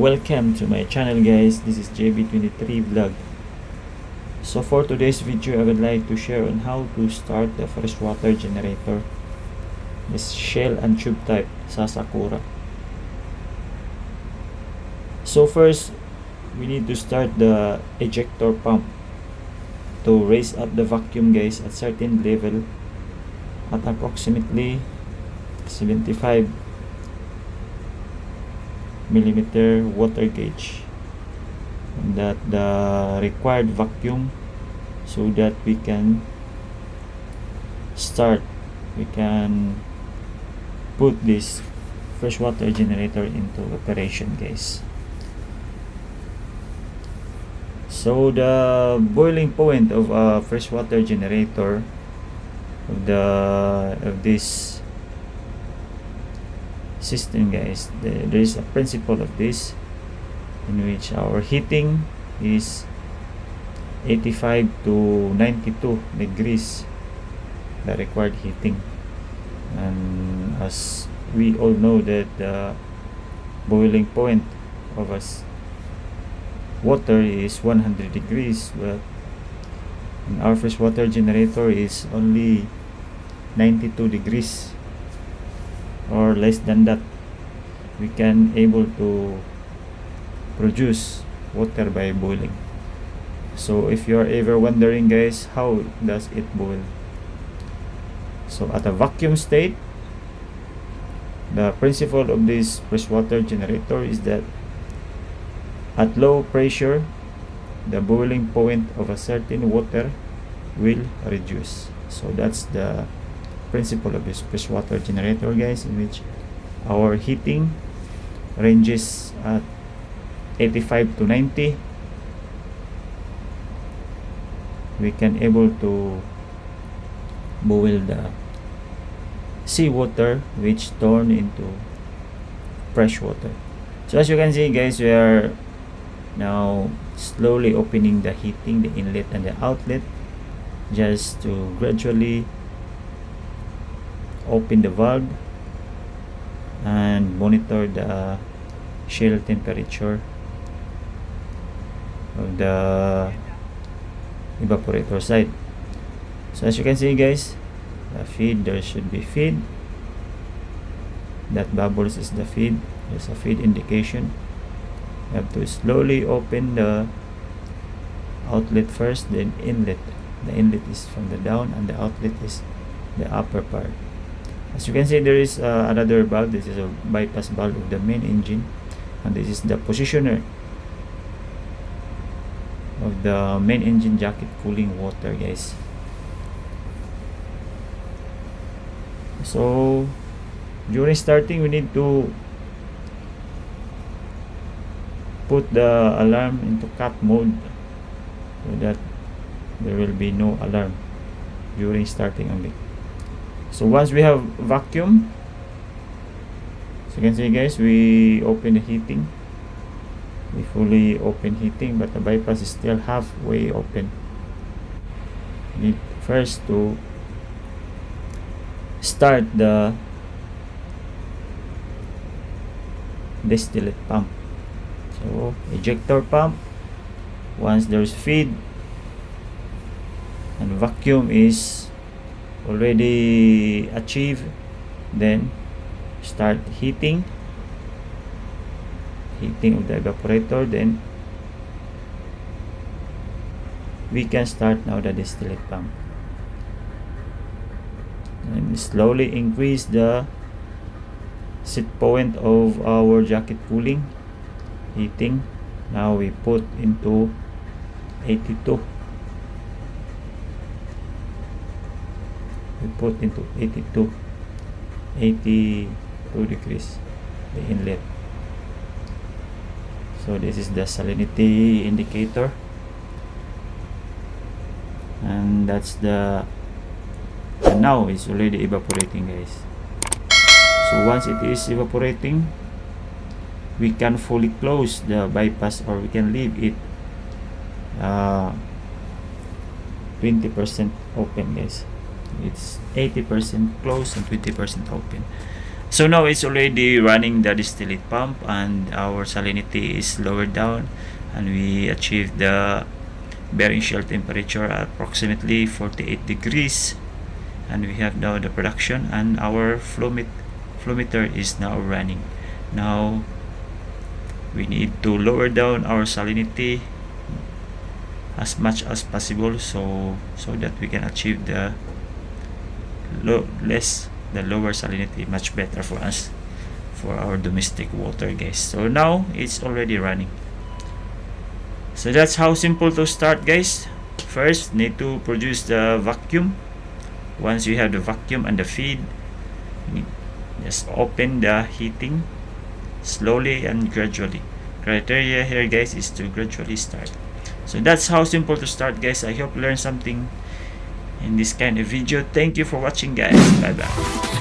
Welcome to my channel guys, this is JB23 Vlog. So for today's video, I would like to share on how to start the freshwater generator, this shell and tube type sa Sakura. So first, we need to start the ejector pump to raise up the vacuum guys at certain level at approximately 75 millimeter water gauge, that the required vacuum, so that we can put this freshwater generator into operation guys. So the boiling point of a freshwater generator of this system guys, there is a principle of this in which our heating is 85 to 92 degrees, the required heating. And as we all know that the boiling point of water is 100 degrees, but our freshwater generator is only 92 degrees or less than that. We can able to produce water by boiling. So if you are ever wondering guys, how does it boil? So at a vacuum state, the principle of this freshwater generator is that at low pressure, the boiling point of a certain water will reduce. So that's the principle of this freshwater generator guys, in which our heating ranges at 85 to 90. We can able to boil the seawater, which turn into fresh water. So as you can see guys, we are now slowly opening the heating, the inlet and the outlet, just to gradually open the valve and monitor the shell temperature of the evaporator side. So as you can see guys, the feed, there should be feed. That bubbles is the feed. There's a feed indication. You have to slowly open the outlet first, then inlet. The inlet is from the down and the outlet is the upper part. As you can see, there is another valve. This is a bypass valve of the main engine, and this is the positioner of the main engine jacket cooling water guys. So during starting, we need to put the alarm into cut mode, so that there will be no alarm during starting only. So once we have vacuum, so you can see guys, we open the heating, we fully open heating, but the bypass is still halfway open. We need first to start the distillate pump. So ejector pump, once there's feed and vacuum is already achieved, then start heating of the evaporator, then we can start now the distillate pump, and slowly increase the set point of our jacket cooling heating. Now we put into 82. We put into 82 degrees the inlet. So this is the salinity indicator, and that's the, and now it's already evaporating guys. So once it is evaporating, we can fully close the bypass, or we can leave it 20% open guys. It's 80% closed and 20% open. So now it's already running the distillate pump and our salinity is lowered down, and we achieved the bearing shell temperature at approximately 48 degrees, and we have now the production, and our flow meter is now running. Now we need to lower down our salinity as much as possible, so that we can achieve the lower salinity, much better for us for our domestic water, guys. So now it's already running. So that's how simple to start, guys. First, need to produce the vacuum. Once you have the vacuum and the feed, just open the heating slowly and gradually. Criteria here, guys, is to gradually start. So that's how simple to start, guys. I hope you learned something in this kind of video. Thank you for watching, guys. Bye bye.